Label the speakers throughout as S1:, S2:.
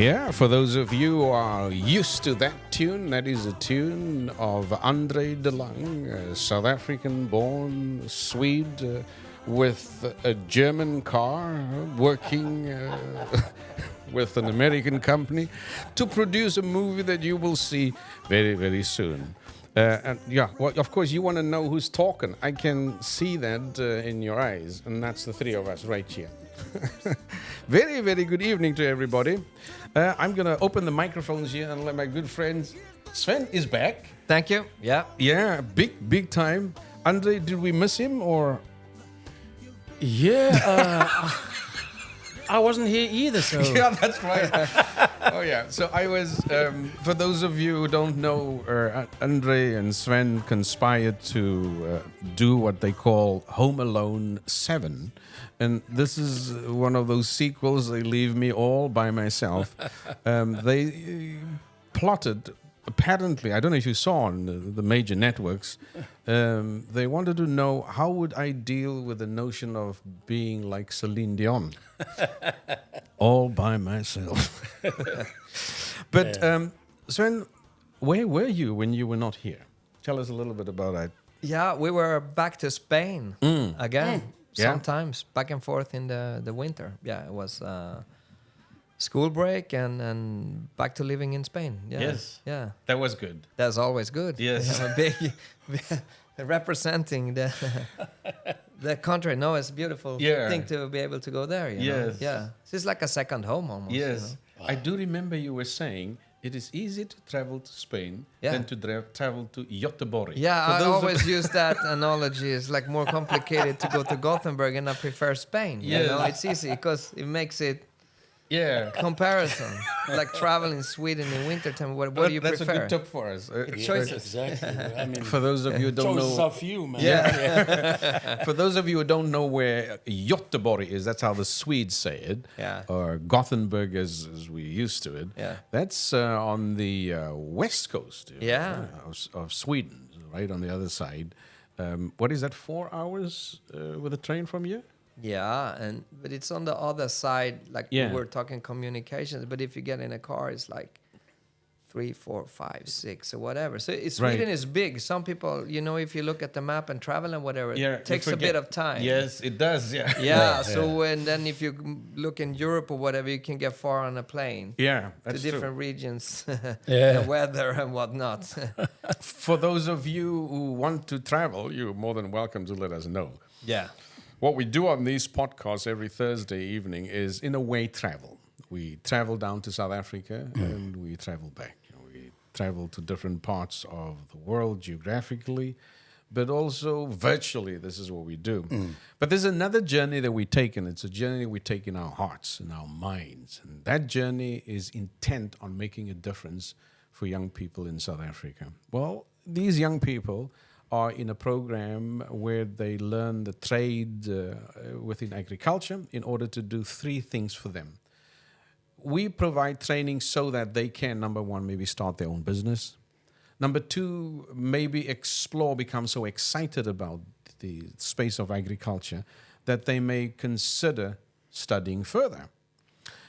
S1: Yeah, for those of you who are used to that tune, that is a tune of Andre de Lang, a South African-born Swede with a German car, working with an American company to produce a movie that you will see very, very soon. And yeah, well, of course, you want to know who's talking. I can see that in your eyes, and that's the three of us right here. Very, very good evening to everybody. I'm going to open the microphones here and let my good friend Sven is back.
S2: Thank you. Yeah.
S1: Yeah, big time. Andre, did we miss him or?
S3: Yeah, I wasn't here either, so...
S1: Yeah, that's right. Oh, yeah. So I was, for those of you who don't know, Andre and Sven conspired to do what they call Home Alone 7. And this is one of those sequels, they leave me all by myself. They plotted, apparently, I don't know if you saw on the major networks, they wanted to know how would I deal with the notion of being like Celine Dion. All by myself. But Sven, where were you when you were not here? Tell us a little bit about that.
S2: Yeah, we were back to Spain again.
S1: Yeah.
S2: Sometimes back and forth in the winter. Yeah, it was school break and back to living in Spain. Yeah.
S1: Yes.
S2: Yeah.
S1: That was good.
S2: That's always good.
S1: Yes.
S2: I'm a big representing the country. No, it's a beautiful thing to be able to go there. You know? Yeah. It's like a second home almost.
S1: Yes.
S2: You know?
S1: Wow. I do remember you were saying it is easy to travel to Spain than to travel to Göteborg.
S2: Yeah, I always use that analogy. It's like more complicated to go to Gothenburg, and I prefer Spain.
S1: Yes.
S2: You know, it's easy because it makes it comparison. Like traveling Sweden in wintertime. What do you prefer?
S1: That's a good tip for us.
S2: Choices.
S3: Exactly. I mean,
S1: for those of you who don't
S3: choices
S1: know,
S3: are few, man.
S1: Yeah. For those of you who don't know where Göteborg is, that's how the Swedes say it.
S2: Yeah.
S1: Or Gothenburg, as we used to it.
S2: Yeah.
S1: That's on the west coast. Of Sweden, right on the other side. What is that? 4 hours with a train from here?
S2: Yeah, but it's on the other side. Like we're talking communications, but if you get in a car, it's like 3, 4, 5, 6, or whatever. So Sweden is big. Some people, you know, if you look at the map and travel and whatever, it takes a bit of time.
S1: Yes, it does. Yeah.
S2: Yeah. So and then if you look in Europe or whatever, you can get far on a plane.
S1: Yeah, that's
S2: to different regions,
S3: Yeah.
S2: the weather and whatnot.
S1: For those of you who want to travel, you're more than welcome to let us know.
S2: Yeah.
S1: What we do on these podcasts every Thursday evening is, in a way, travel. We travel down to South Africa and we travel back. We travel to different parts of the world geographically, but also virtually. This is what we do. But there's another journey that we take, and it's a journey we take in our hearts, in our minds. And that journey is intent on making a difference for young people in South Africa. Well, these young people are in a program where they learn the trade within agriculture in order to do 3 things for them. We provide training so that they can, number 1, maybe start their own business. Number 2, maybe explore, become so excited about the space of agriculture that they may consider studying further.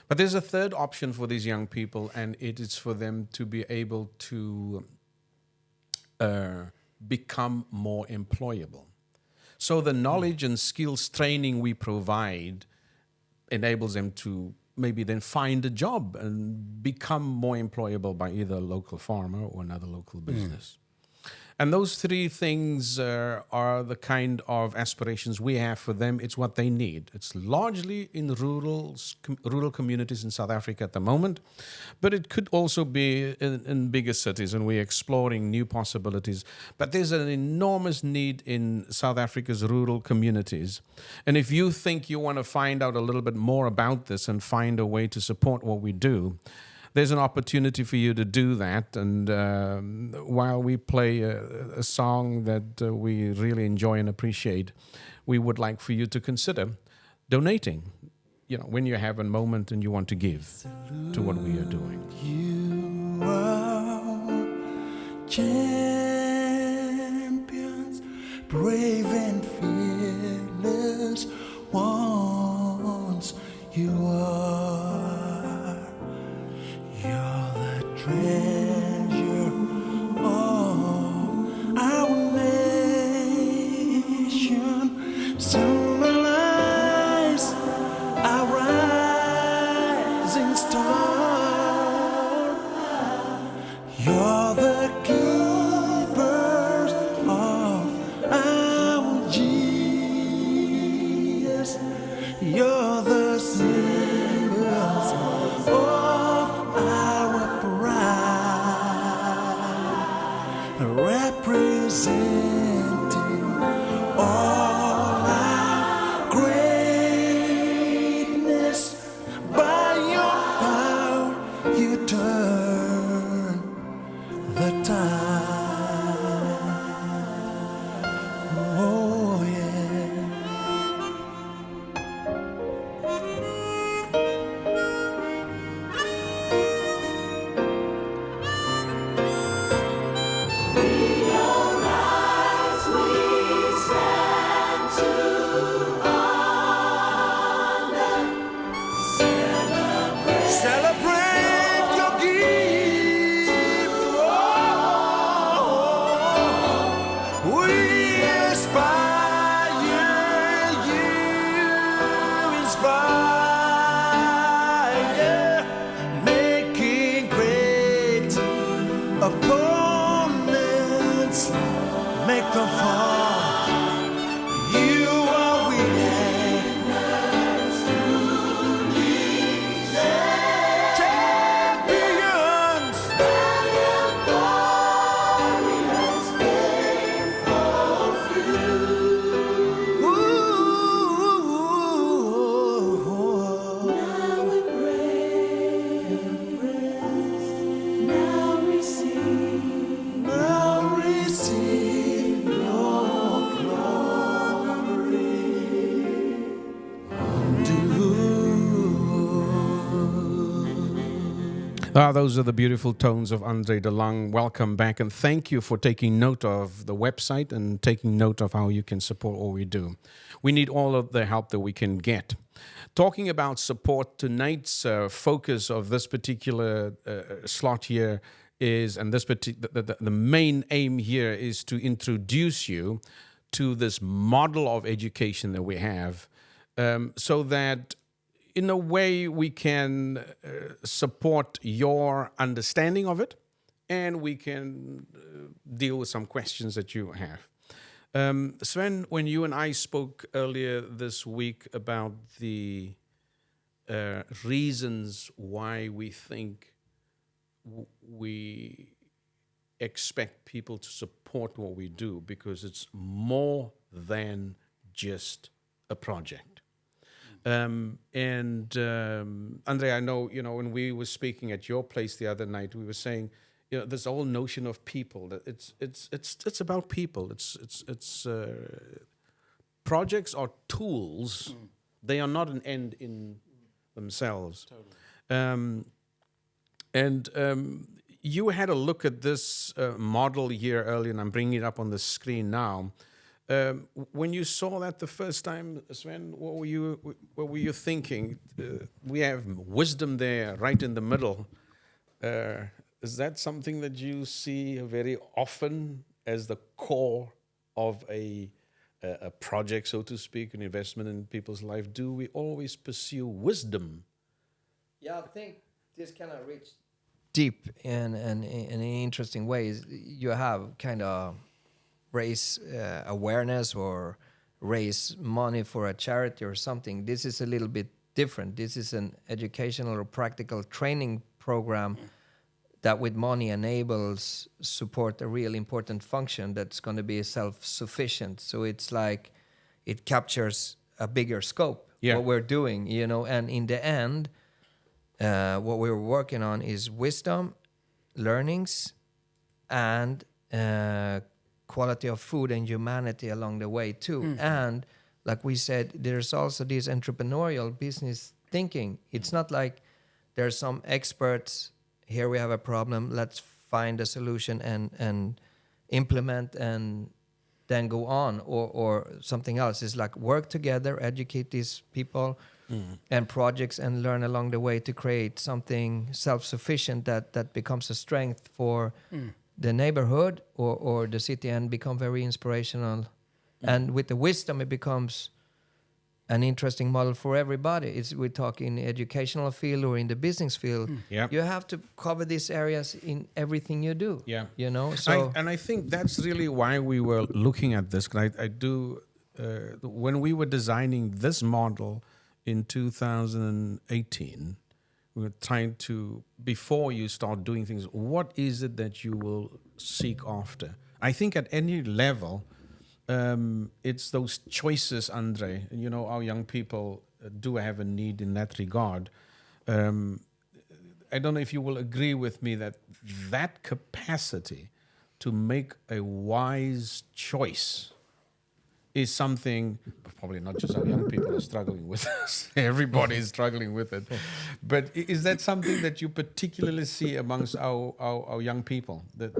S1: But there's a third option for these young people, and it is for them to be able to become more employable. So the knowledge and skills training we provide enables them to maybe then find a job and become more employable by either a local farmer or another local business. And those 3 things are the kind of aspirations we have for them. It's what they need. It's largely in rural communities in South Africa at the moment, but it could also be in bigger cities, and we're exploring new possibilities. But there's an enormous need in South Africa's rural communities. And if you think you want to find out a little bit more about this and find a way to support what we do, there's an opportunity for you to do that. And while we play a song that we really enjoy and appreciate, we would like for you to consider donating, you know, when you have a moment and you want to give to what we are doing.
S4: You are champions, brave and fearless ones. You are all our greatness. By your power, you turn the tide. Oh, yeah. Celebrate your gift. Oh, we inspire you, inspire, making great opponents, make them fall. You are winning. Champions. Ooh. Now receive your glory.
S1: Those are the beautiful tones of Andre de Lang. Welcome back, and thank you for taking note of the website and taking note of how you can support what we do. We need all of the help that we can get. Talking about support, tonight's focus of this particular slot here is, and this the main aim here is to introduce you to this model of education that we have, so that in a way we can support your understanding of it, and we can deal with some questions that you have. Sven, when you and I spoke earlier this week about the reasons why we think we expect people to support what we do, because it's more than just a project. Andre, I know, when we were speaking at your place the other night, we were saying, this whole notion of people, that it's about people. It's projects are tools. They are not an end in themselves. Totally. You had a look at this model here earlier, and I'm bringing it up on the screen now. When you saw that the first time, Sven, what were you thinking? We have wisdom there, right in the middle. Is that something that you see very often as the core of a project, so to speak, an investment in people's life? Do we always pursue wisdom?
S2: Yeah, I think this kind of reached deep in interesting ways. You have kind of raise awareness or raise money for a charity or something. This is a little bit different. This is an educational or practical training program that with money enables support a real important function that's going to be self-sufficient. So it's like it captures a bigger scope, what we're doing, and in the end, what we're working on is wisdom, learnings, and quality of food and humanity along the way too. Mm-hmm. And like we said, there's also this entrepreneurial business thinking. It's not like there's some experts, here we have a problem, let's find a solution and implement and then go on, or something else. It's like work together, educate these people and projects, and learn along the way to create something self-sufficient that becomes a strength for the neighborhood or the city, and become very inspirational. And with the wisdom, it becomes an interesting model for everybody. We talk in the educational field or in the business field. You have to cover these areas in everything you do. So
S1: I think that's really why we were looking at this. I do when we were designing this model in 2018, we were trying to, before you start doing things, what is it that you will seek after? I think at any level, it's those choices, Andre. You know, our young people do have a need in that regard. I don't know if you will agree with me that capacity to make a wise choice is something probably not just our young people are struggling with. Everybody is struggling with it. But is that something that you particularly see amongst our young people? That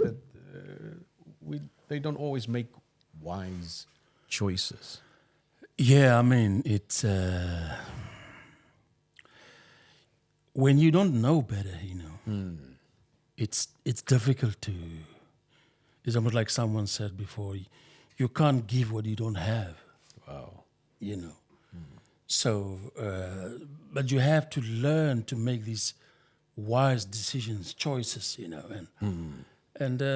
S1: they don't always make wise choices?
S3: Yeah, I mean, it's... when you don't know better, it's difficult to... It's almost like someone said before, you can't give what you don't have.
S1: Wow.
S3: So, but you have to learn to make these wise decisions, choices, and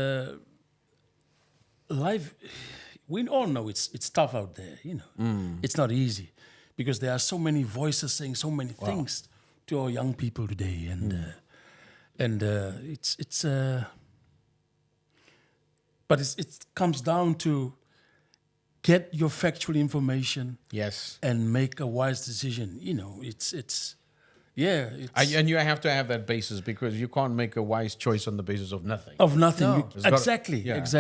S3: life, we all know it's tough out there, It's not easy because there are so many voices saying so many things to our young people today, and it's but it comes down to get your factual information,
S1: yes,
S3: and make a wise decision.
S1: And you have to have that basis because you can't make a wise choice on the basis of nothing.
S3: Of nothing.
S2: No.
S3: Exactly.
S1: There's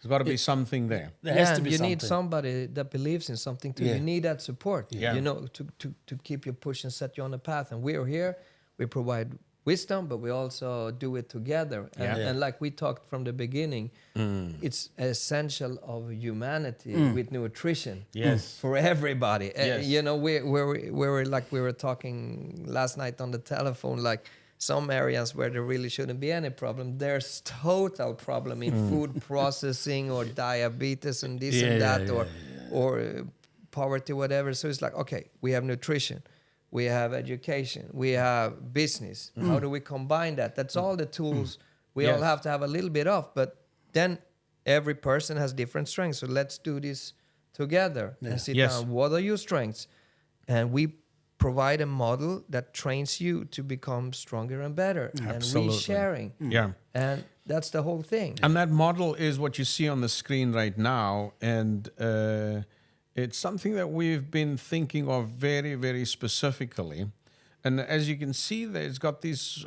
S1: got to be something there.
S3: There has to
S2: and
S3: be
S2: you
S3: something.
S2: need somebody that believes in something too.
S3: Yeah.
S2: You need that support,
S1: Yeah.
S2: to keep you push and set you on the path. And we're here. We provide wisdom, but we also do it together. And like we talked from the beginning, it's essential of humanity with nutrition for everybody.
S1: Yes.
S2: We're like we were talking last night on the telephone, like some areas where there really shouldn't be any problem. There's total problem in food processing or diabetes and this and that or poverty, whatever. So it's like, okay, we have nutrition. We have education. We have business. How do we combine that? That's all the tools we all have to have a little bit of. But then every person has different strengths. So let's do this together and sit down. What are your strengths? And we provide a model that trains you to become stronger and better.
S1: Absolutely.
S2: And resharing.
S1: Yeah.
S2: And that's the whole thing.
S1: And that model is what you see on the screen right now. And it's something that we've been thinking of very, very specifically. And as you can see there, it's got these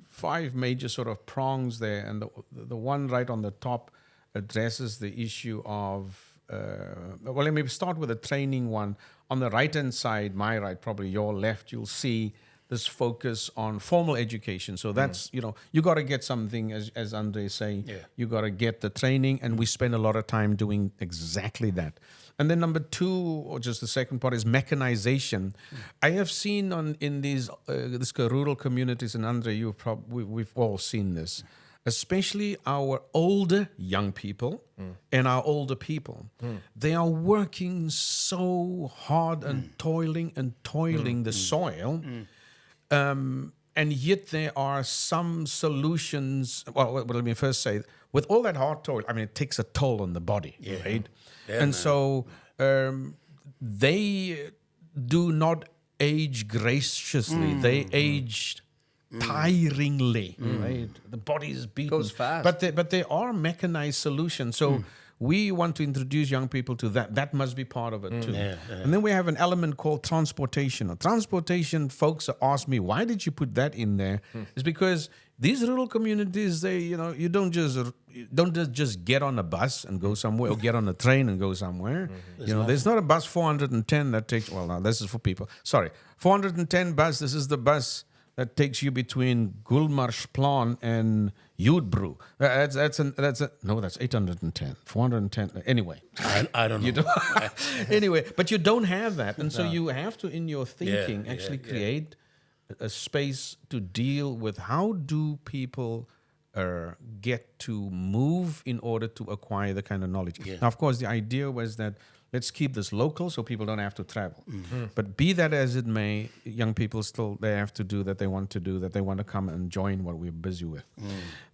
S1: 5 major sort of prongs there. And the one right on the top addresses the issue of, well, let me start with the training one. On the right-hand side, my right, probably your left, you'll see this focus on formal education. So that's, you got to get something, as Andre is saying, you got to get the training. And we spend a lot of time doing exactly that. And then number 2, or just the second part, is mechanization. I have seen in these rural communities, and Andre, we've all seen this, especially our older young people and our older people. They are working so hard and toiling the soil. And yet there are some solutions. Well, let me first say, with all that hard toil, I mean, it takes a toll on the body, right? Yeah, and so they do not age graciously. They age tiringly, right? The body is beaten.
S2: Goes fast.
S1: But they are mechanized solutions. So we want to introduce young people to that. That must be part of it too. And then we have an element called transportation. Transportation, folks ask me, why did you put that in there? It's because these rural communities, you don't just get on a bus and go somewhere, or get on a train and go somewhere. There's not a bus 410 that takes. Well, no, this is for people. Sorry, 410 bus. This is the bus that takes you between Gulmarsplan and Jordbro. That's 810, 410. Anyway,
S3: I don't know.
S1: Anyway, but you don't have that, and so you have to, in your thinking, create a space to deal with how do people get to move in order to acquire the kind of knowledge. Now, of course, the idea was that let's keep this local so people don't have to travel. But be that as it may, young people still, they have to do that they want to do, that they want to come and join what we're busy with.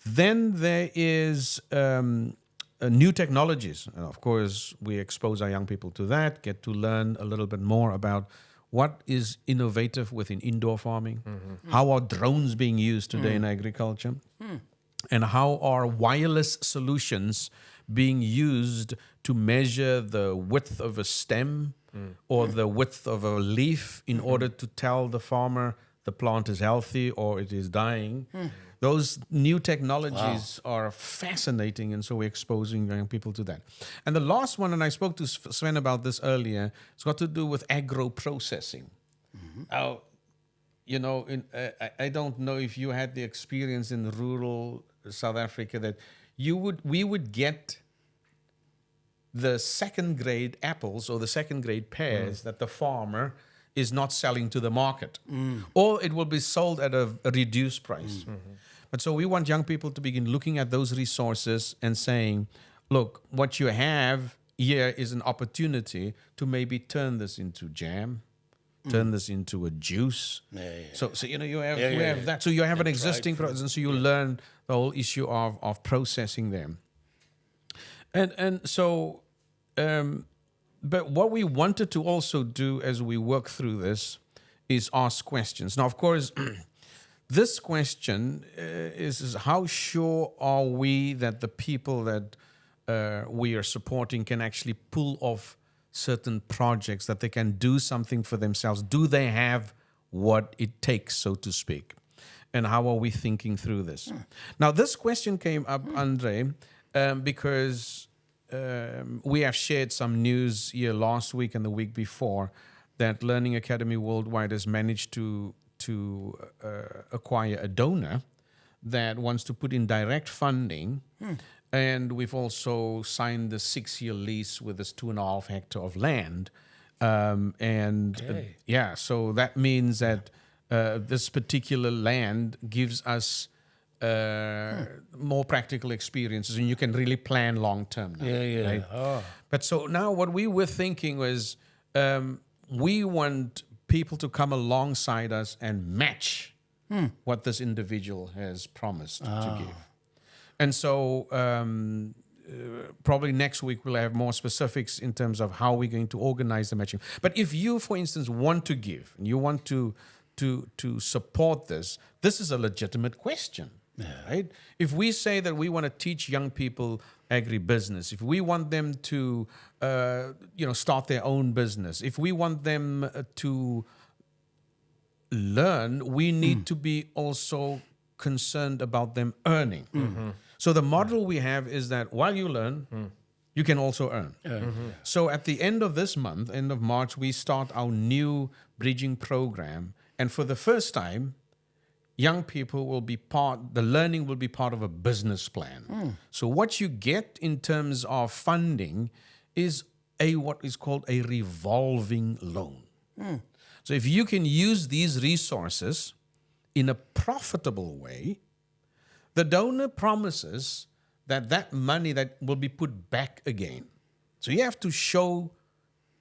S1: Then there is new technologies. Of course, we expose our young people to that, get to learn a little bit more about what is innovative within indoor farming, how are drones being used today in agriculture, and how are wireless solutions being used to measure the width of a stem or the width of a leaf in order to tell the farmer the plant is healthy or it is dying. Those new technologies are fascinating, and so we're exposing young people to that. And the last one, and I spoke to Sven about this earlier, it's got to do with agro-processing. Now, you know, I don't know if you had the experience in rural South Africa that we would get the second grade apples or the second grade pears that the farmer is not selling to the market, or it will be sold at a reduced price. But so we want young people to begin looking at those resources and saying, look, what you have here is an opportunity to maybe turn this into jam, turn this into a juice. So you know, you have that. So you have an existing process, and so you learn the whole issue of processing them. And so, but what we wanted to also do as we work through this is ask questions. Now, of course, this question is how sure are we that the people that we are supporting can actually pull off certain projects, that they can do something for themselves? Do they have what it takes, so to speak? And how are we thinking through this? Now, this question came up, Andre, because we have shared some news here last week and the week before that Learning Academy Worldwide has managed to acquire a donor that wants to put in direct funding. And we've also signed the 6-year lease with this 2.5 hectare of land. So that means that this particular land gives us more practical experiences, and you can really plan long term now. Right? But so now what we were thinking was we want people to come alongside us and match what this individual has promised to give. And so probably next week we'll have more specifics in terms of how we're going to organize the matching. But if you, for instance, want to give and you want to support this is a legitimate question. Right? If we say that we want to teach young people agribusiness, if we want them to start their own business, if we want them to learn, we need to be also concerned about them earning. So the model we have is that while you learn, you can also earn. So at the end of this month, end of March, we start our new bridging program. And for the first time, young people will be the learning will be part of a business plan. So what you get in terms of funding is what is called a revolving loan. So if you can use these resources in a profitable way, the donor promises that money that will be put back again. So you have to show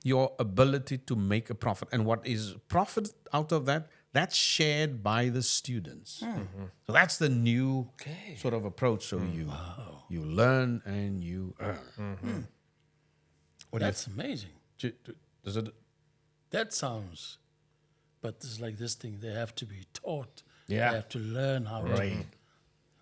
S1: your ability to make a profit. And what is profit out of that? That's shared by the students. So that's the new sort of approach. So you learn and you earn.
S3: That's amazing.
S1: Does it?
S3: That sounds, but it's like this thing, they have to be taught.
S1: Yeah.
S3: They have to learn how to.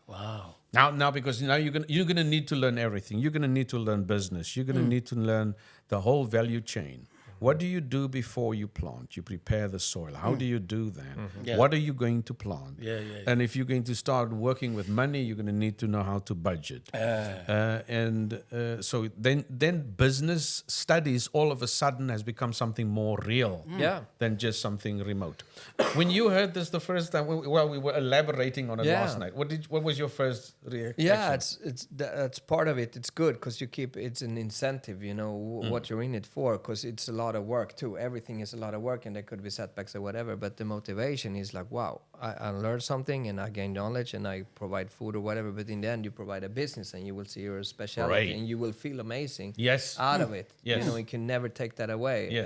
S3: Wow.
S1: Now, because now you're gonna need to learn everything. You're gonna need to learn business. You're gonna need to learn the whole value chain. What do you do before you plant? You prepare the soil. How do you do that? What are you going to plant? And if you're going to start working with money, you're going to need to know how to budget. So then business studies all of a sudden has become something more real than just something remote. When you heard this the first time, we were elaborating on it last night. What was your first reaction?
S2: Yeah, that's part of it. It's good because it's an incentive, what you're in it for, because it's a lot of work too. Everything is a lot of work, and there could be setbacks or whatever, but the motivation is like, wow, I learned something and I gain knowledge and I provide food or whatever, but in the end you provide a business and you will see your specialty and you will feel amazing out of it. You can never take that away.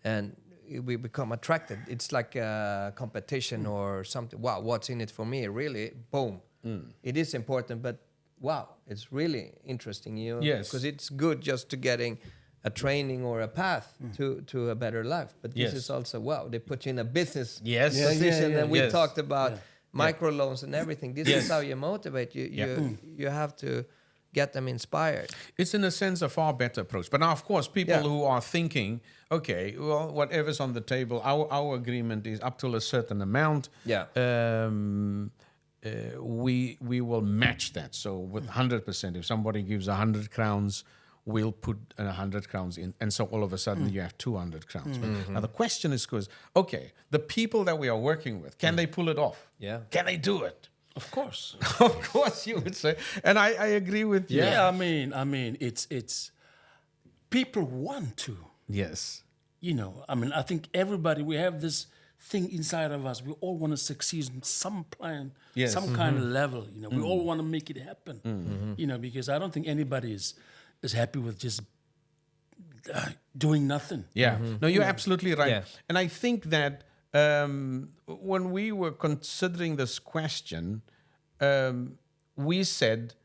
S2: And we become attracted. It's like a competition or something. Wow, what's in it for me? Really? Boom. It is important, but wow, it's really interesting. Because it's good just to getting a training or a path to a better life. But this is also, wow, they put you in a business position. And we talked about microloans and everything. This is how you motivate. You have to get them inspired.
S1: It's in a sense a far better approach. But now, of course, people who are thinking, okay, well, whatever's on the table, our agreement is up till a certain amount.
S2: Yeah.
S1: We will match that. So with 100%, if somebody gives 100 crowns, we'll put 100 crowns in. And so all of a sudden you have 200 crowns. But now the question is, okay, the people that we are working with, can they pull it off?
S2: Yeah.
S1: Can they do it?
S3: Of course.
S1: Of course you would say. And I agree with you.
S3: Yeah, I mean, it's people want to.
S1: Yes.
S3: You know, I mean, I think everybody, we have this thing inside of us. We all want to succeed in some plan,
S1: Yes.
S3: some kind of level. You know, we all want to make it happen. You know, because I don't think anybody is happy with just doing nothing.
S1: Yeah. No, you're absolutely right.
S2: Yeah.
S1: And I think that when we were considering this question, we said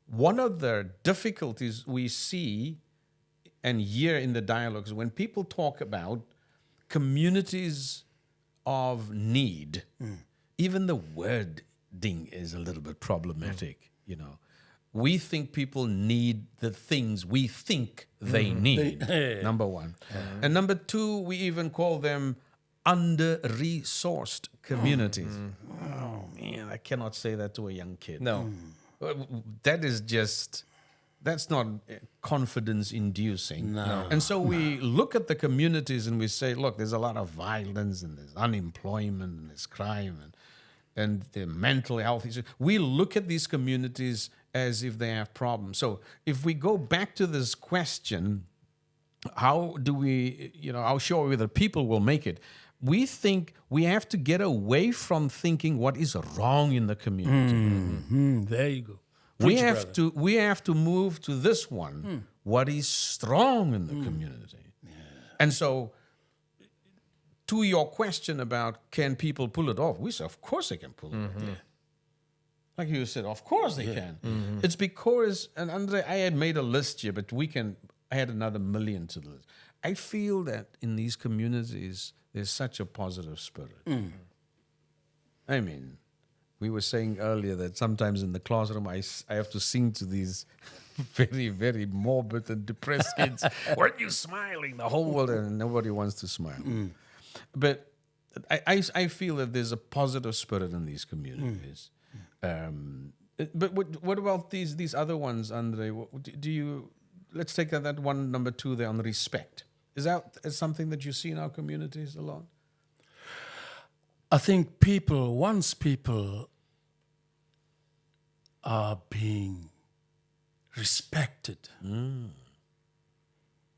S1: one of the difficulties we see and hear in the dialogues when people talk about communities of need, even the wording is a little bit problematic, you know. We think people need the things we think they need, number one. And number two, we even call them under-resourced communities. Oh, man, I cannot say that to a young kid.
S2: No.
S1: That is just, that's not confidence-inducing.
S3: No.
S1: And so we look at the communities and we say, look, there's a lot of violence and there's unemployment and there's crime and the mental health issues. We look at these communities as if they have problems. So if we go back to this question, how do we, you know, how sure are we that people will make it? We think we have to get away from thinking what is wrong in the community.
S3: There you go.
S1: We
S3: Preach,
S1: have to move to this one. What is strong in the community? And so, to your question about can people pull it off, we say of course they can pull it off. Like you said, of course they can. It's because, and Andre, I had made a list here, but I had another million to the list. I feel that in these communities there's such a positive spirit. I mean, we were saying earlier that sometimes in the classroom I have to sing to these very, very morbid and depressed kids. Weren't you smiling? The whole world, and nobody wants to smile. But I feel that there's a positive spirit in these communities. But what about these other ones, Andre? Do you? Let's take that one, number 2 there on respect. Is that something that you see in our communities a lot?
S3: I think once people are being respected,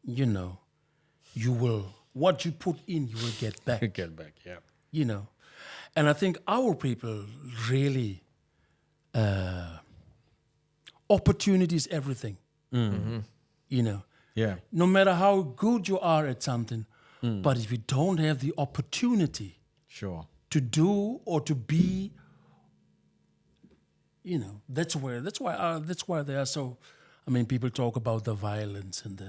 S3: you know, what you put in, you will get back.
S1: Get back, yeah.
S3: You know, and I think our people really, opportunity is everything. You know,
S1: Yeah.
S3: no matter how good you are at something, but if you don't have the opportunity
S1: Sure.
S3: to do or to be, you know, that's why they are so. I mean, people talk about the violence and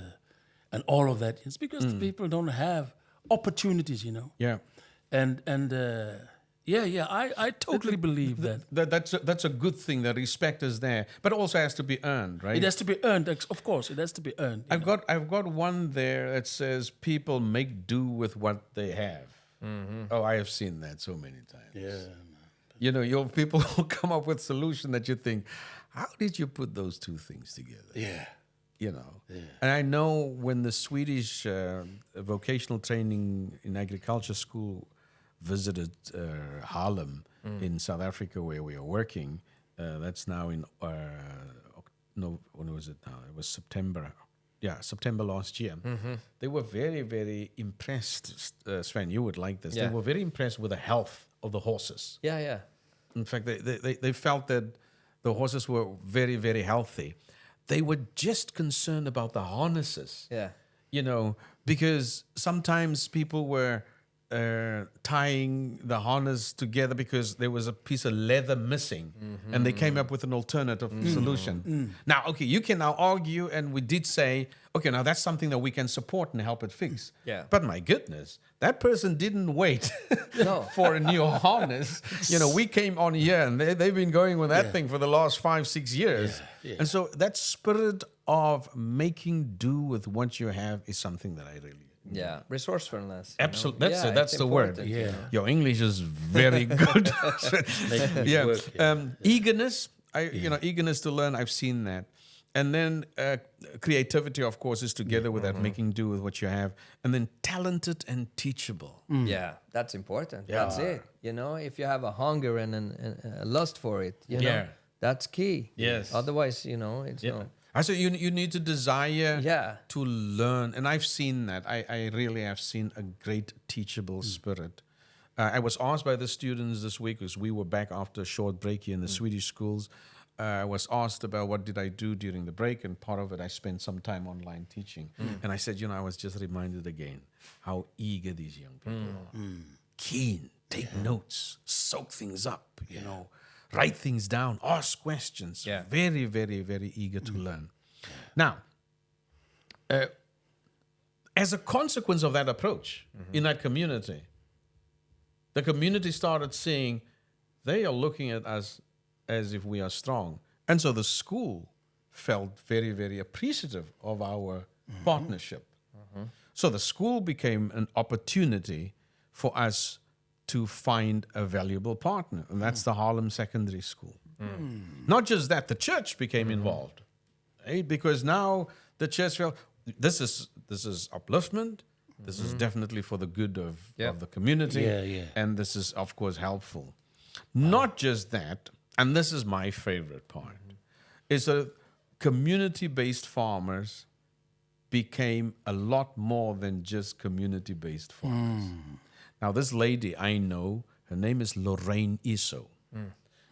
S3: all of that. It's because the people don't have opportunities, you know.
S1: Yeah.
S3: And I totally believe that.
S1: That's a good thing. That respect is there, but also has to be earned, right?
S3: It has to be earned, of course. It has to be earned.
S1: I've got one there that says people make do with what they have. Oh, I have seen that so many times.
S3: Yeah.
S1: You know, your people will come up with solution that you think, how did you put those two things together?
S3: Yeah.
S1: You know, and I know when the Swedish vocational training in agriculture school visited Harlem in South Africa, where we are working. That's now in when was it now? It was September. Yeah, September last year. They were very, very impressed. Sven, you would like this.
S2: Yeah.
S1: They were very impressed with the health of the horses.
S2: Yeah.
S1: In fact, they felt that the horses were very, very healthy. They were just concerned about the harnesses.
S2: Yeah.
S1: You know, because sometimes people were tying the harness together because there was a piece of leather missing, and they came up with an alternative solution. Now, okay, you can now argue, and we did say, okay, now that's something that we can support and help it fix.
S2: Yeah.
S1: But my goodness, that person didn't wait
S2: No.
S1: for a new harness. We came on here, and they've been going with that thing for the last 5-6 years. And so that spirit of making do with what you have is something that I really...
S2: Yeah, resourcefulness.
S1: Absolutely,
S2: Yeah,
S1: that's
S2: it's
S1: the word.
S2: important, you know.
S1: Your English is very good. Eagerness. Eagerness to learn. I've seen that, and then creativity, of course, is together with that, making do with what you have, and then talented and teachable.
S2: Yeah, that's important. That's it. If you have a hunger and a lust for it, that's key.
S1: Yes.
S2: Otherwise, it's not.
S1: So you need to desire
S2: Yeah.
S1: to learn, and I've seen that. I really have seen a great teachable spirit. I was asked by the students this week, because we were back after a short break here in the Swedish schools. I was asked about what did I do during the break, and part of it I spent some time online teaching. And I said, I was just reminded again how eager these young people are. Keen, take notes, soak things up, write things down, ask questions.
S2: Yeah.
S1: Very, very, very eager to learn. Now, as a consequence of that approach in that community, the community started seeing they are looking at us as if we are strong. And so the school felt very, very appreciative of our partnership. So the school became an opportunity for us to find a valuable partner. And that's the Harlem Secondary School. Not just that, the church became involved. Right? Because now the church felt, this is upliftment. This is definitely for the good of the community. And this is, of course, helpful. Not just that, and this is my favorite part, is that community-based farmers became a lot more than just community-based farmers. Now, this lady I know, her name is Lorraine Iso.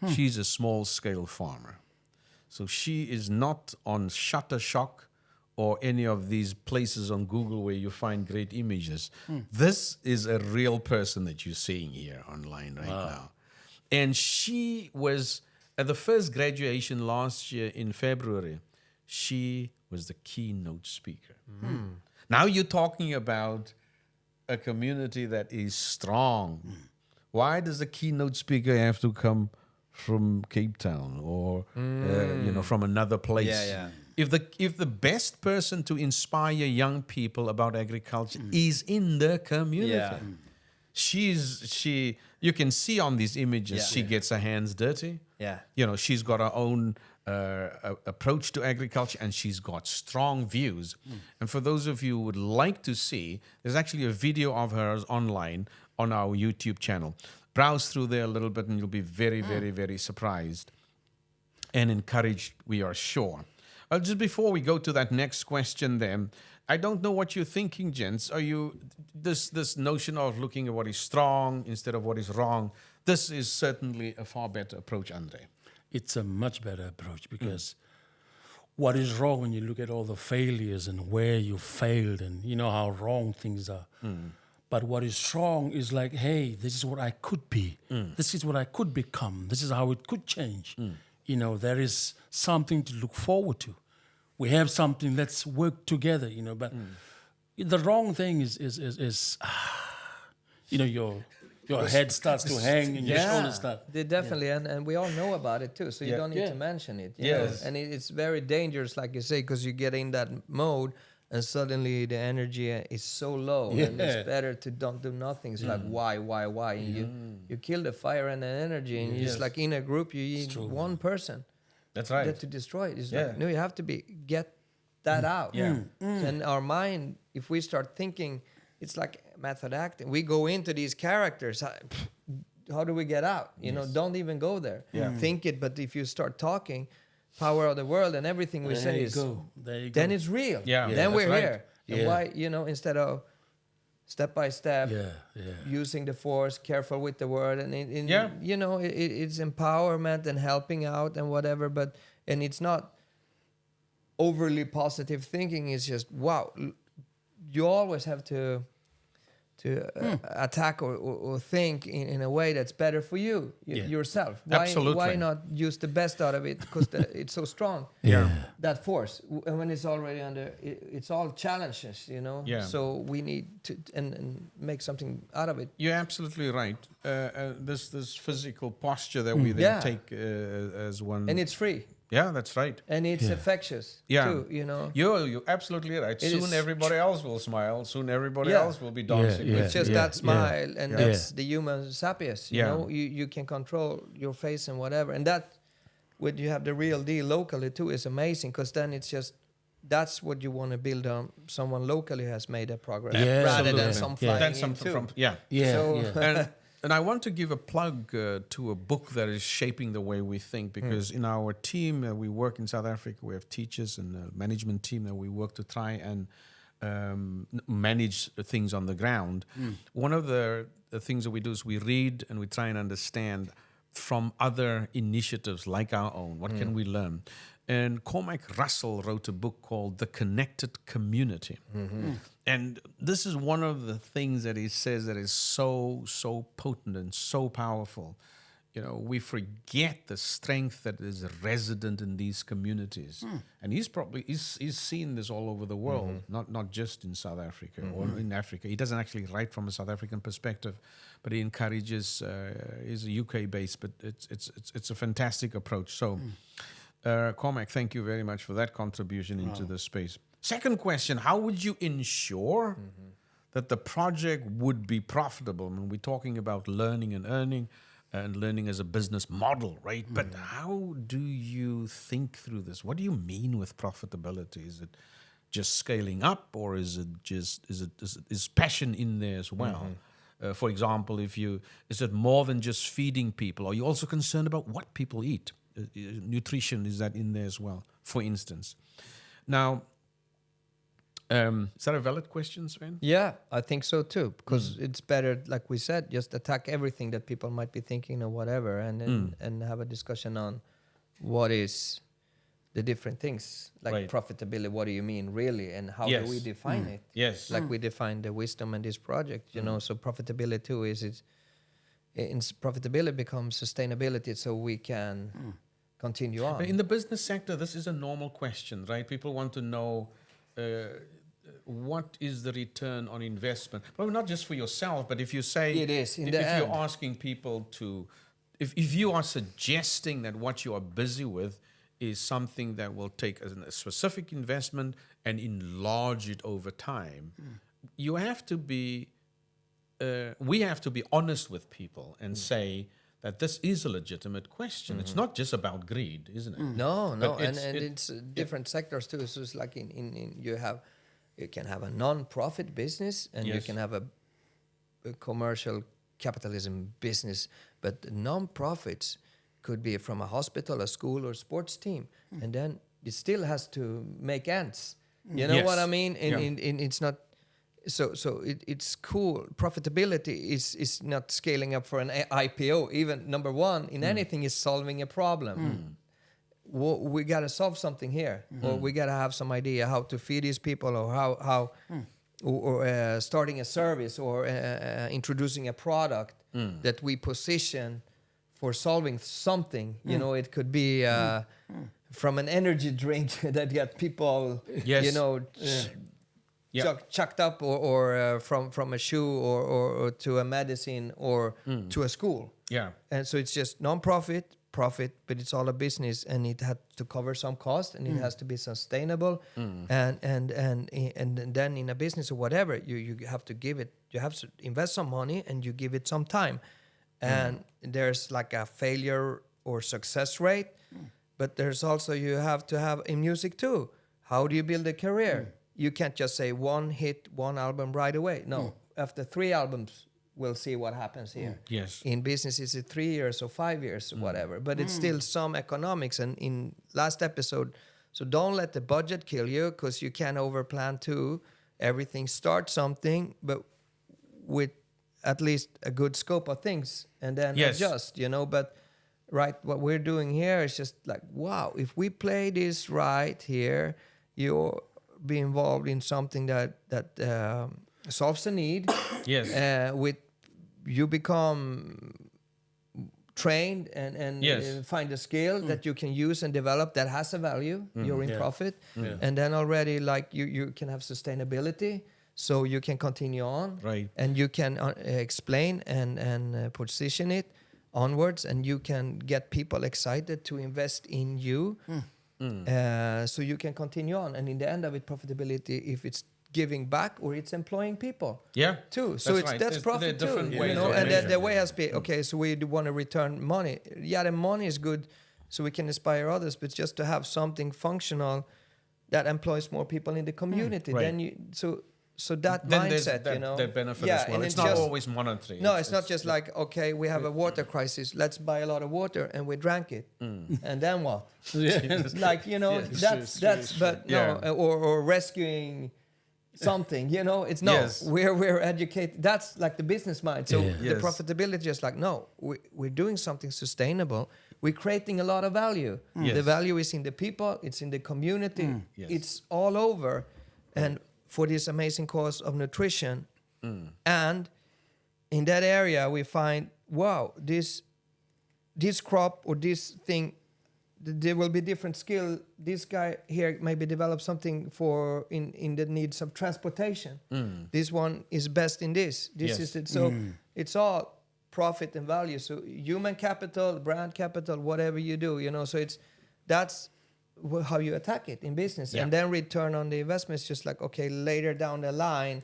S1: She's a small-scale farmer. So she is not on Shutterstock or any of these places on Google where you find great images. This is a real person that you're seeing here online right now. And she was, at the first graduation last year in February, she was the keynote speaker. Now you're talking about a community that is strong. Why does the keynote speaker have to come from Cape Town or from another place? If the best person to inspire young people about agriculture is in the community, you can see on these images she gets her hands dirty. She's got her own approach to agriculture, and she's got strong views. And for those of you who would like to see, there's actually a video of hers online on our YouTube channel. Browse through there a little bit, and you'll be very, very, very surprised and encouraged, we are sure. Just before we go to that next question then, I don't know what you're thinking, gents. Are you, this notion of looking at what is strong instead of what is wrong, this is certainly a far better approach, Andre.
S3: It's a much better approach, because what is wrong when you look at all the failures and where you failed and you know how wrong things are. But what is strong is like, hey, this is what I could be. This is what I could become. This is how it could change. There is something to look forward to. We have something, let's work together, but the wrong thing is your head starts to hang and your shoulders start.
S2: They definitely, and we all know about it too, so you don't need to mention it. You know? And it's very dangerous, like you say, because you get in that mode and suddenly the energy is so low, and it's better to don't do nothing. It's like, why? And you kill the fire and the energy, and you just like in a group, you need one person.
S1: That's right.
S2: That to destroy it. It's like, no, you have to get that out. And our mind, if we start thinking, it's like method acting. We go into these characters. How do we get out? Don't even go there. Think it, but if you start talking, power of the world and everything we say is, then it's real. Then we're here. And why, instead of step by step, using the force, careful with the word, and it's empowerment and helping out and whatever, and it's not overly positive thinking. It's just, wow, you always have to attack or think in a way that's better for you yourself.
S1: Absolutely.
S2: Why not use the best out of it? Because it's so strong. That force. And when it's already under, it's all challenges, you know.
S1: Yeah.
S2: So we need to and make something out of it.
S1: You're absolutely right. This physical posture that we then take as one.
S2: And it's free.
S1: Yeah, that's right.
S2: And it's infectious too, you know.
S1: You're absolutely right. Soon everybody else will smile. Soon everybody else will be dancing.
S2: It's just that smile, and that's the human sapiens. You know, you can control your face and whatever, and that when you have the real deal locally too is amazing, because then it's just that's what you want to build on. Someone locally has made a progress rather than some flying from
S1: And I want to give a plug to a book that is shaping the way we think, because in our team, we work in South Africa, we have teachers and a management team that we work to try and manage things on the ground. One of the things that we do is we read and we try and understand from other initiatives like our own. What can we learn? And Cormac Russell wrote a book called The Connected Community. And this is one of the things that he says that is so potent and so powerful. You know, we forget the strength that is resident in these communities. And he's seen this all over the world, not just in South Africa or in Africa. He doesn't actually write from a South African perspective, but he encourages, he's a UK based, but it's a fantastic approach. So Cormac, thank you very much for that contribution into this space. Second question, how would you ensure that the project would be profitable? I mean, we're talking about learning and earning and learning as a business model, right? But how do you think through this? What do you mean with profitability? Is it just scaling up, or is it just is passion in there as well? For example, is it more than just feeding people? Are you also concerned about what people eat? Nutrition, is that in there as well, for instance? Now, is that a valid question, Sven?
S2: Yeah, I think so too, because it's better, like we said, just attack everything that people might be thinking or whatever, and have a discussion on what is the different things, like profitability. What do you mean really, and how do we define it?
S1: Yes,
S2: like we define the wisdom in this project, you know. So profitability too profitability becomes sustainability, so we can continue on.
S1: In the business sector, this is a normal question, right? People want to know what is the return on investment. Well, not just for yourself, but if you say
S2: it is in the
S1: if
S2: end.
S1: You're asking people to, if you are suggesting that what you are busy with is something that will take a specific investment and enlarge it over time, you have to be. We have to be honest with people and say that this is a legitimate question. It's not just about greed, isn't it?
S2: No, and it's different sectors too. So it's like you can have a non-profit business, and you can have a commercial capitalism business, but non-profits could be from a hospital, a school, or sports team, and then it still has to make ends. You know what I mean? And it's not. So it's cool. Profitability is not scaling up for an IPO. Even number one in anything is solving a problem. We got to solve something here, or we got to have some idea how to feed these people, or how or starting a service, or introducing a product that we position for solving something. You know, it could be from an energy drink that got people, you know. Chucked up, or from a shoe, or to a medicine, or to a school. And so it's just non-profit, profit, but it's all a business, and it had to cover some cost, and it has to be sustainable. And then in a business or whatever, you have to give it. You have to invest some money, and you give it some time. And there's like a failure or success rate, but there's also, you have to have in music too. How do you build a career? You can't just say one hit, one album right away. No, after 3 albums, we'll see what happens here.
S1: Yes.
S2: In business, is it 3 years or 5 years or whatever? But it's still some economics. And in last episode, so don't let the budget kill you, because you can overplan too. Everything starts something, but with at least a good scope of things, and then adjust, you know. But what we're doing here is just like, wow, if we play this right here, you'll be involved in something that solves a need.
S1: Yes.
S2: With you become trained and
S1: Yes.
S2: find a skill that you can use and develop that has a value. You're in
S3: Yeah.
S2: profit,
S3: Yeah.
S2: and then already like you can have sustainability, so you can continue on,
S1: Right.
S2: and you can explain and position it onwards, and you can get people excited to invest in you, so you can continue on, and in the end of it, profitability, if it's giving back or it's employing people.
S1: Yeah.
S2: Too. So
S1: That's right.
S2: that's
S1: There are
S2: profit too,
S1: different
S2: you
S1: ways
S2: know.
S1: of
S2: And
S1: measuring
S2: the way
S1: it.
S2: has been okay. So we want to return money. Yeah, the money is good, so we can inspire others. But just to have something functional that employs more people in the community,
S1: Right.
S2: then you so that
S1: Then there's
S2: mindset,
S1: that,
S2: you know,
S1: that benefit
S2: yeah,
S1: as well.
S2: and
S1: It's not
S2: just,
S1: always monetary.
S2: No, it's not just like okay, we have a water crisis. Let's buy a lot of water and we drank it, and then what?
S3: Yeah.
S2: Like you know, that's but no,
S1: Yeah.
S2: or rescuing something, you know, it's no,
S1: Yes.
S2: we're educated. That's like the business mind. So
S3: Yeah.
S2: the
S1: Yes.
S2: profitability is like, no, we're doing something sustainable. We're creating a lot of value.
S1: Yes.
S2: The value is in the people, it's in the community,
S1: Yes.
S2: it's all over. And for this amazing cause of nutrition. And in that area, we find, wow, this crop or this thing, there will be different skill. This guy here maybe develop something for in the needs of transportation. This one is best in this. This
S1: Yes.
S2: is it. So it's all profit and value. So human capital, brand capital, whatever you do, you know. So that's how you attack it in business,
S1: Yeah.
S2: and then return on the investment is just like okay, later down the line,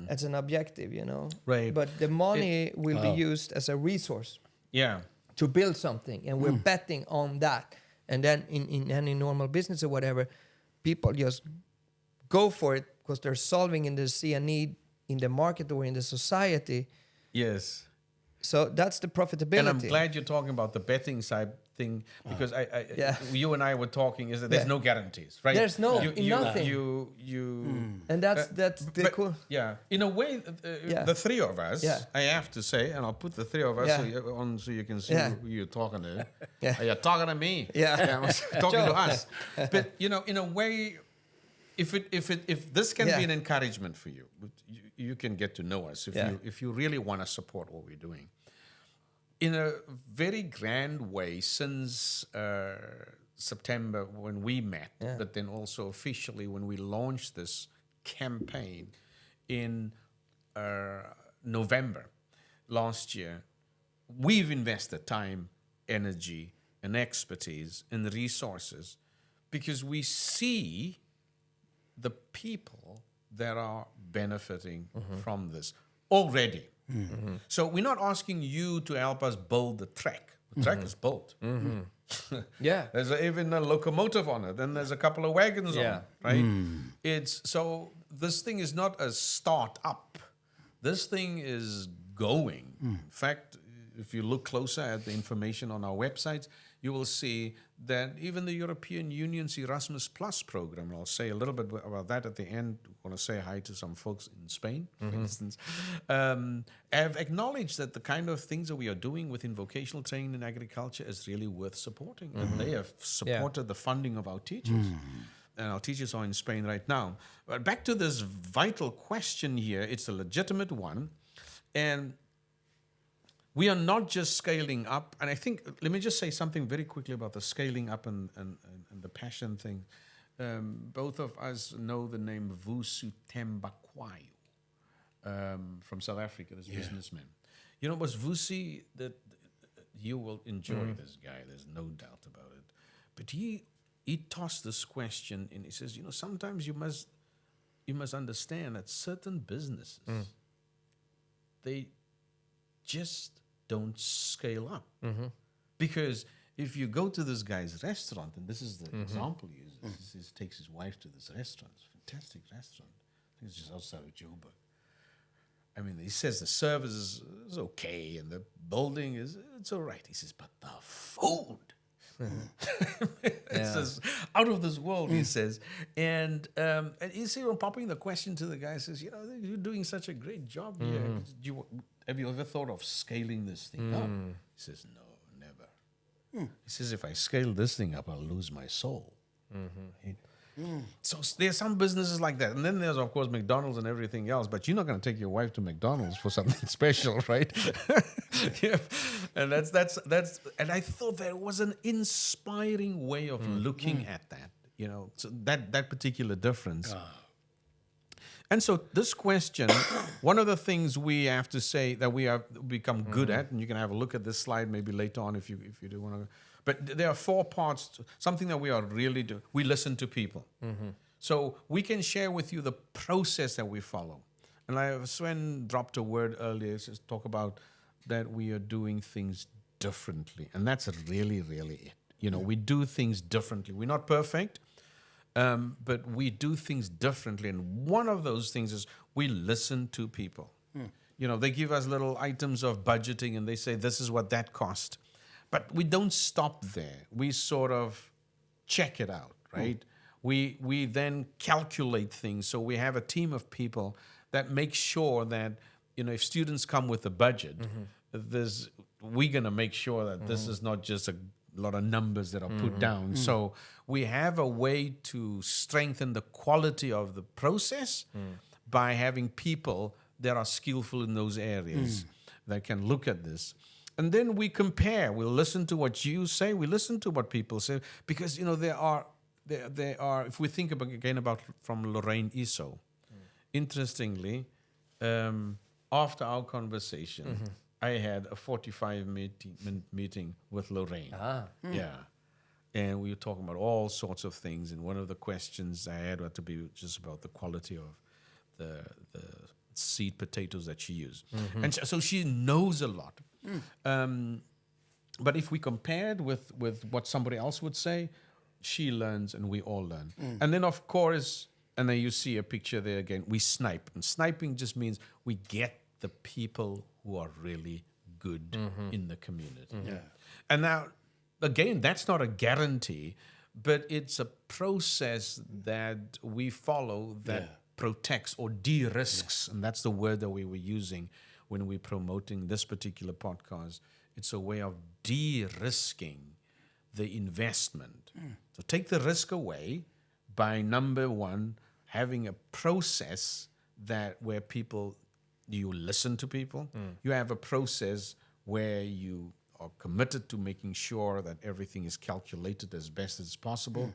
S2: as an objective, you know.
S1: Right.
S2: But the money will be used as a resource
S1: Yeah.
S2: to build something, and we're betting on that. And then in any normal business or whatever, people just go for it because they're solving and they see a need in the market or in the society.
S1: Yes.
S2: So that's the profitability.
S1: And I'm glad you're talking about the betting side thing because
S2: Yeah.
S1: you and I were talking is that there's
S2: Yeah.
S1: no guarantees, right?
S2: There's nothing.
S1: You
S2: And that's the
S1: but,
S2: cool.
S1: Yeah, in a way,
S2: Yeah.
S1: the three of us,
S2: Yeah.
S1: I have to say, and I'll put the three of us
S2: Yeah.
S1: on so you can see
S2: Yeah.
S1: who you're talking to.
S2: Yeah.
S1: You're talking to me.
S2: Yeah.
S1: I'm talking to us. But you know, in a way, if this can
S2: Yeah.
S1: be an encouragement for you, you can get to know us
S2: Yeah.
S1: if you really want to support what we're doing. In a very grand way, since September when we met,
S2: Yeah.
S1: but then also officially when we launched this campaign in November last year, we've invested time, energy, and expertise and resources because we see the people that are benefiting from this already. So we're not asking you to help us build the track. The track is built.
S2: Yeah.
S1: There's even a locomotive on it, and there's a couple of wagons
S2: Yeah.
S1: on it, right? It's so this thing is not a start up. This thing is going. In fact, if you look closer at the information on our websites, you will see that even the European Union's Erasmus Plus program, and I'll say a little bit about that at the end. I want to say hi to some folks in Spain, for instance, have acknowledged that the kind of things that we are doing within vocational training and agriculture is really worth supporting. And they have supported the funding of our teachers. And our teachers are in Spain right now. But back to this vital question here, it's a legitimate one. And we are not just scaling up. And I think, let me just say something very quickly about the scaling up and the passion thing. Both of us know the name Vusi Thembakwayo from South Africa, this businessman. You know, it was Vusi that you will enjoy this guy, there's no doubt about it. But he tossed this question and he says, you know, sometimes you must understand that certain businesses, they just don't scale up. Because if you go to this guy's restaurant, and this is the example he uses, he takes his wife to this restaurant, it's a fantastic restaurant. I think it's just outside of Joburg. I mean, he says the service is okay and the building it's all right. He says, but the food, it's just out of this world, he says. And you see, when popping the question to the guy, says, you know, you're doing such a great job here. Have you ever thought of scaling this thing up? He says, no, never. He says, if I scale this thing up, I'll lose my soul. Right? So there's some businesses like that. And then there's, of course, McDonald's and everything else. But you're not going to take your wife to McDonald's for something special, right? Yeah. And that's and I thought that was an inspiring way of looking at that, so that particular difference. And so this question, one of the things we have to say that we have become good at, and you can have a look at this slide maybe later on if you do want to. But there are 4 parts. Something that we are really doing. We listen to people. So we can share with you the process that we follow. And Sven dropped a word earlier, just talk about that we are doing things differently. And that's really, really it. We do things differently. We're not perfect, but we do things differently. And one of those things is we listen to people. They give us little items of budgeting and they say, this is what that cost. But we don't stop there. We sort of check it out, right? We then calculate things. So we have a team of people that make sure that, if students come with a budget, we're going to make sure that this is not just a lot of numbers that are put down. So we have a way to strengthen the quality of the process by having people that are skillful in those areas that can look at this. And then we compare. We'll listen to what you say. We listen to what people say. Because, there are, if we think about from Lorraine Iso, interestingly, after our conversation, I had a 45-minute meeting with Lorraine. Yeah. And we were talking about all sorts of things. And one of the questions I had to be just about the quality of the seed potatoes that she used. And so she knows a lot. But if we compared with what somebody else would say, she learns and we all learn. And then, of course, and then you see a picture there again, we snipe. And sniping just means we get the people who are really good in the community. And now, again, that's not a guarantee, but it's a process that we follow that protects or de-risks, and that's the word that we were using when we're promoting this particular podcast. It's a way of de-risking the investment. So take the risk away by, number one, having a process where you listen to people. You have a process where you are committed to making sure that everything is calculated as best as possible,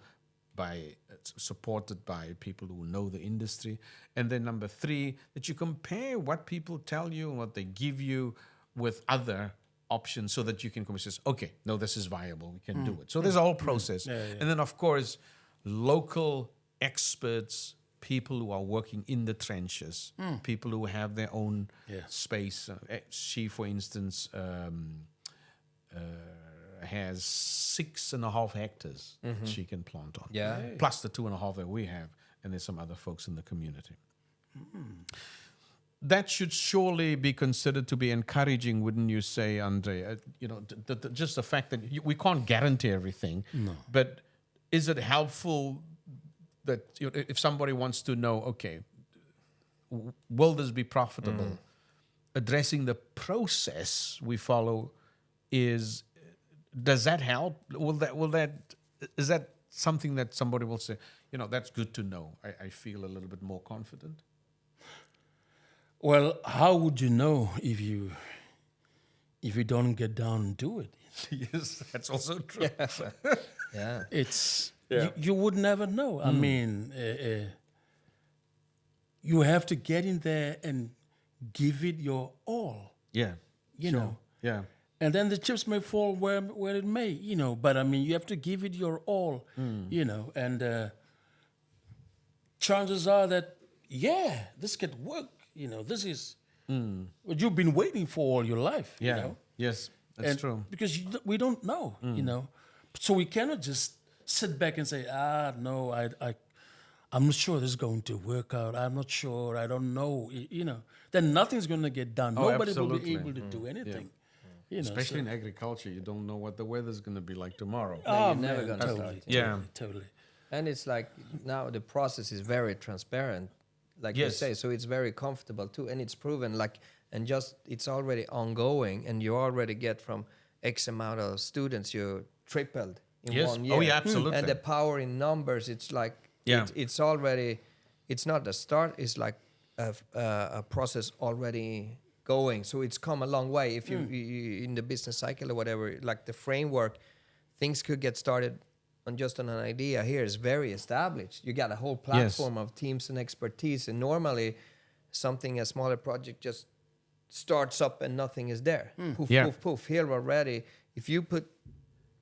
S1: supported by people who know the industry. And then number 3, that you compare what people tell you and what they give you with other options so that you can come and say, okay, no, this is viable, we can do it. So there's a whole process. And then, of course, local experts, people who are working in the trenches, people who have their own space. She, for instance, has 6.5 hectares she can plant on. Plus the 2.5 that we have, and there's some other folks in the community. That should surely be considered to be encouraging, wouldn't you say, Andre? Just the fact that we can't guarantee everything, but is it helpful that if somebody wants to know, okay, will this be profitable? Addressing the process we follow does that help? Is that something that somebody will say, that's good to know. I feel a little bit more confident.
S3: Well, how would you know if you don't get down and do it?
S1: Yes, that's also true.
S3: It's you would never know. I mean, you have to get in there and give it your all.
S1: Yeah,
S3: you know.
S1: Yeah.
S3: And then the chips may fall where it may, But I mean, you have to give it your all, And chances are that, this could work. This is what you've been waiting for all your life.
S1: Yes, that's true.
S3: Because we don't know, So we cannot just sit back and say, no, I'm not sure this is going to work out. I'm not sure. I don't know. Then nothing's going to get done. Nobody will be able to do anything.
S1: Especially in agriculture, you don't know what the weather's going to be like tomorrow.
S2: You're never going to start.
S3: Totally.
S2: And it's like now the process is very transparent, like you say. So it's very comfortable too, and it's proven. It's already ongoing, and you already get from X amount of students, you tripled in 1 year.
S1: Oh yeah, absolutely.
S2: And the power in numbers, it's like
S1: Yeah.
S2: It's already, it's not the start. It's like a process already going. So it's come a long way. If you in the business cycle or whatever, like the framework, things could get started on just on an idea. Here is very established. You got a whole platform of teams and expertise, and normally something a smaller project just starts up and nothing is there. Poof,
S1: Yeah.
S2: poof, poof. Here already, if you put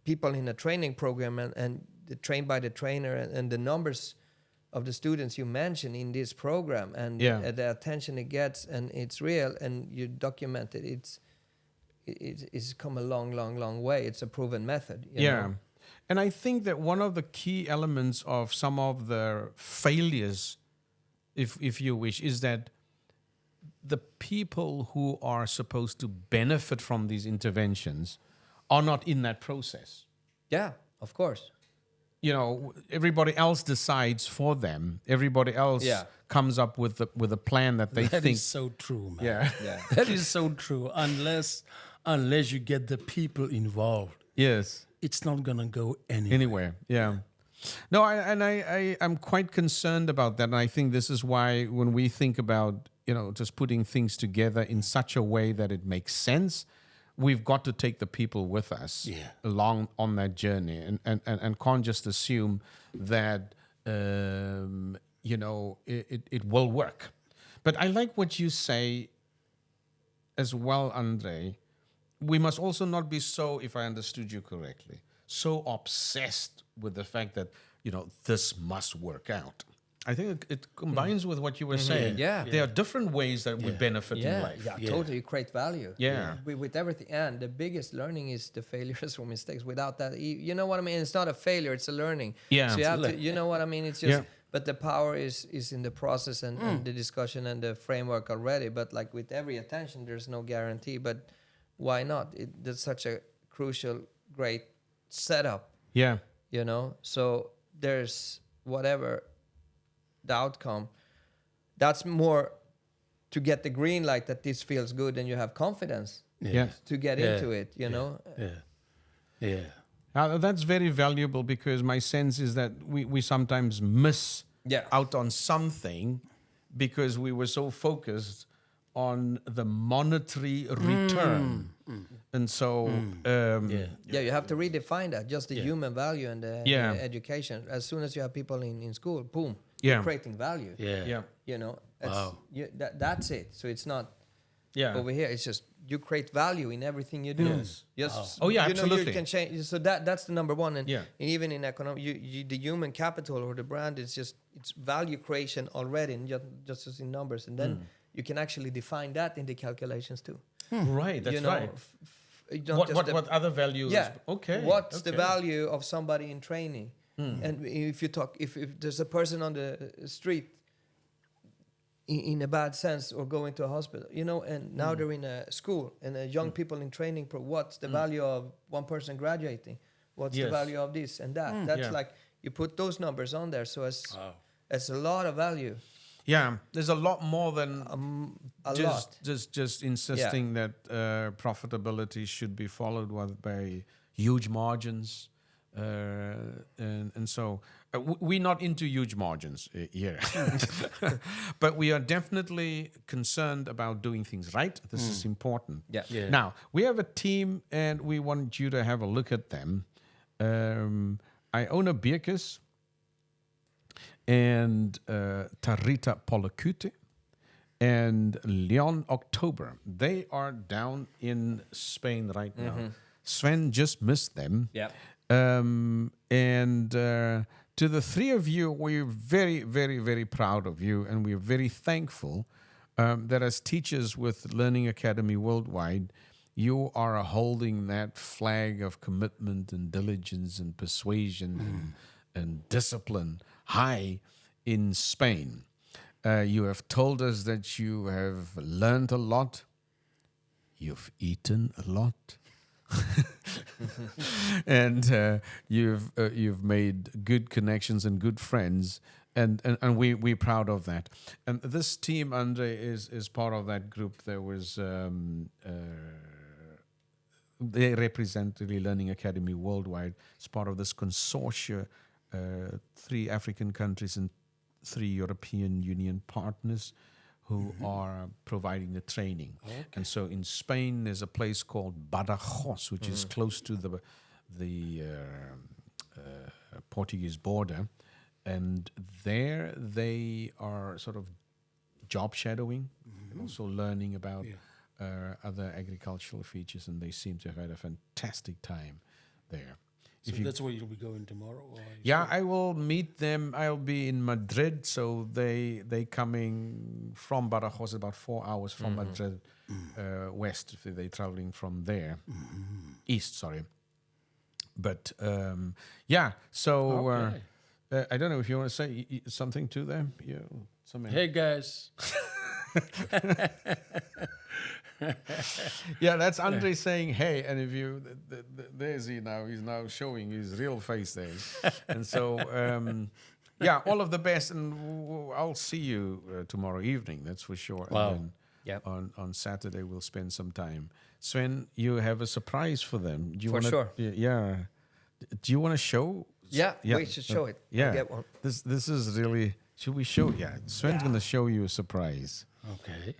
S2: people in a training program and trained by the trainer and the numbers of the students you mentioned in this program and the attention it gets and it's real and you document it, it's come a long way. It's a proven method. You know?
S1: And I think that one of the key elements of some of the failures, if you wish, is that the people who are supposed to benefit from these interventions are not in that process.
S2: Yeah, of course.
S1: You know, everybody else decides for them. Everybody else comes up with a plan that they
S3: That
S1: think.
S3: is so true, man.
S1: Yeah.
S3: That is so true. Unless you get the people involved,
S1: Yes.
S3: it's not gonna go anywhere.
S1: Anywhere. Yeah. No, I'm quite concerned about that, and I think this is why when we think about, you know, just putting things together in such a way that it makes sense, we've got to take the people with us along on that journey, and can't just assume that you know, it will work. But I like what you say as well, Andre. We must also not be so, if I understood you correctly, so obsessed with the fact that, you know, this must work out. I think it combines with what you were saying.
S2: Yeah.
S1: There are different ways that we benefit in life.
S2: Totally create value.
S1: Yeah.
S2: With everything. And the biggest learning is the failures or mistakes. Without that, you know what I mean? It's not a failure, it's a learning.
S1: Yeah.
S2: So you have to, you know what I mean? It's just, but the power is in the process and the discussion and the framework already. But like with every attention, there's no guarantee. But why not? That's such a crucial, great setup.
S1: Yeah.
S2: You know? So there's whatever the outcome, that's more to get the green light that this feels good and you have confidence to get into it, you know?
S1: That's very valuable, because my sense is that we sometimes miss out on something because we were so focused on the monetary return. And so,
S2: you have to redefine that, just the human value and the education. As soon as you have people in school, boom, you're creating value. You know, that's it. So it's not over here. It's just you create value in everything you do. Yes.
S1: Oh, yeah,
S2: you
S1: absolutely.
S2: know, you can change. So that's the number one. And even in economic, the human capital or the brand is just, it's value creation already, and just as in numbers. And then you can actually define that in the calculations too.
S1: Right, that's
S2: you know,
S1: right. What other values? Okay.
S2: What's the value of somebody in training? And if you talk, if there's a person on the street in a bad sense or going to a hospital, you know, and now they're in a school and young people in training, what's the value of one person graduating? What's the value of this and that? That's like, you put those numbers on there. So it's a lot of value.
S1: Yeah, there's a lot more than just insisting that profitability should be followed by huge margins, and so we're not into huge margins here, but we are definitely concerned about doing things right. This is important. Now we have a team, and we want you to have a look at them. Iona Bierkes and Tarita Polakute and Leon October. They are down in Spain right now. Sven just missed them. And to the three of you, we're very, very, very proud of you, and we're very thankful that as teachers with Learning Academy Worldwide, you are holding that flag of commitment and diligence and persuasion and discipline high in Spain. You have told us that you have learned a lot. You've eaten a lot. And you've made good connections and good friends, and we're proud of that. And this team, Andre, is part of that group. There was they represent the Learning Academy Worldwide. It's part of this consortia 3 African countries and 3 European Union partners who are providing the training.
S3: Okay.
S1: And so in Spain, there's a place called Badajoz, which is close to the Portuguese border. And there they are sort of job shadowing and also learning about other agricultural features. And they seem to have had a fantastic time there.
S3: So that's where you'll be going tomorrow? Or
S1: Yeah, I will meet them. I'll be in Madrid, so they coming from Badajoz about 4 hours from Madrid west. If they're traveling from there, east. Sorry, but yeah. So I don't know if you want to say something to them.
S3: Hey guys.
S1: Yeah, that's Andre saying hey, and if you there's he now. He's now showing his real face there, and so yeah, all of the best, and I'll see you tomorrow evening. That's for sure.
S3: Wow.
S1: And then on Saturday we'll spend some time. Sven, you have a surprise for them. Do you
S2: For
S1: wanna,
S2: sure.
S1: Yeah. Do you want to show?
S2: Yeah, we should show it.
S1: Yeah.
S2: I'll get one.
S1: This is really. Should we show? Yeah. Sven's going to show you a surprise.
S3: Okay.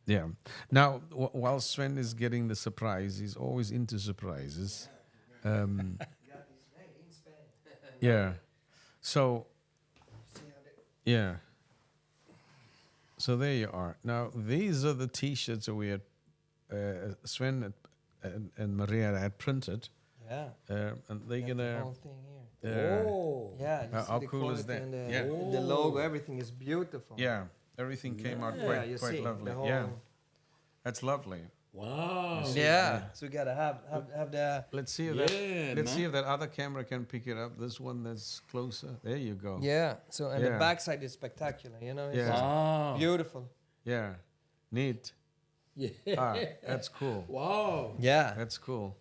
S1: Yeah. Now, while Sven is getting the surprise, he's always into surprises. Yeah. So. Yeah. So there you are. Now, these are the T-shirts that we had, Sven and Maria had printed.
S2: Yeah.
S1: And they're going
S2: The
S1: to.
S2: whole thing here.
S3: Oh.
S2: Yeah. You see
S1: How
S2: the
S1: cool is
S2: quality
S1: that?
S2: and the logo, everything is beautiful.
S1: Yeah, everything came out
S2: Yeah, you
S1: quite
S2: see
S1: lovely.
S2: the whole.
S1: Yeah, that's lovely.
S3: Wow.
S2: Yeah. So we gotta have the.
S1: Let's see if see if that other camera can pick it up. This one that's closer. There you go.
S2: Yeah. So and the
S1: Yeah.
S2: backside is spectacular. You know. It's
S1: Yeah.
S2: just
S3: Wow.
S2: beautiful.
S1: Yeah, neat.
S3: Yeah.
S1: That's cool.
S3: Wow.
S2: Yeah.
S1: That's cool.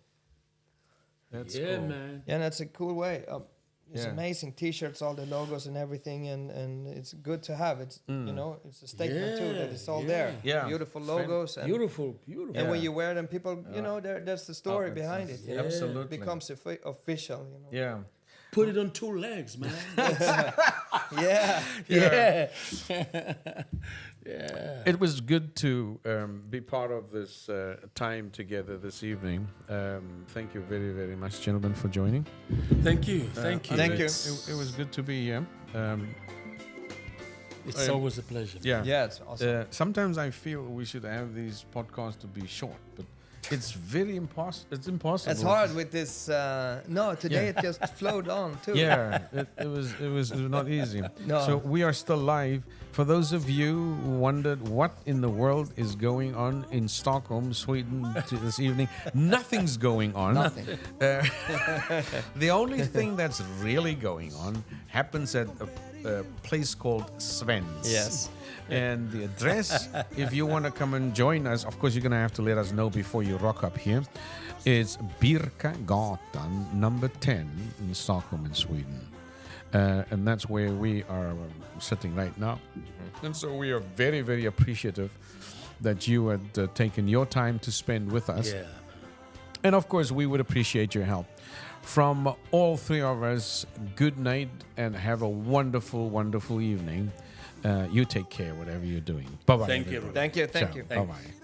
S1: That's
S3: Yeah,
S1: cool.
S3: man.
S2: Yeah, that's a cool way. It's
S1: Yeah.
S2: amazing T-shirts, all the logos and everything, and it's good to have. It's you know, it's a statement too that it's all there.
S1: Yeah.
S2: Beautiful logos and
S3: Beautiful, beautiful.
S2: and when
S1: Yeah.
S2: you wear them, people, you know, there's the story
S1: it's-
S2: behind it. You know?
S1: Absolutely.
S2: It becomes official. You know.
S1: Yeah.
S3: Put it on 2 legs, man.
S2: Yeah.
S3: yeah.
S1: It was good to be part of this time together this evening. Thank you very, very much, gentlemen, for joining.
S3: Thank you. Thank you.
S2: Thank you.
S1: It was good to be here.
S3: It's always a pleasure.
S1: Yeah.
S2: Yeah, it's awesome.
S1: Sometimes I feel we should have these podcasts to be short, but it's very impossible. It's impossible.
S2: It's hard with this. No, today
S1: Yeah.
S2: it just flowed on too.
S1: Yeah, it was not easy.
S2: No.
S1: So we are still live. For those of you who wondered what in the world is going on in Stockholm, Sweden this evening, nothing's going on.
S2: Nothing.
S1: The only thing that's really going on happens at a place called Sven's.
S2: Yes.
S1: And the address, if you want to come and join us, of course, you're going to have to let us know before you rock up here. It's Birkagatan number 10 in Stockholm in Sweden. And that's where we are sitting right now. And so we are very, very appreciative that you had taken your time to spend with us.
S3: Yeah.
S1: And of course, we would appreciate your help. From all 3 of us, good night and have a wonderful, wonderful evening. You take care, whatever you're doing. Bye-bye.
S3: Thank you,
S1: everybody.
S3: everybody.
S2: Thank you.
S1: Ciao.
S2: Thank you.
S1: Bye-bye.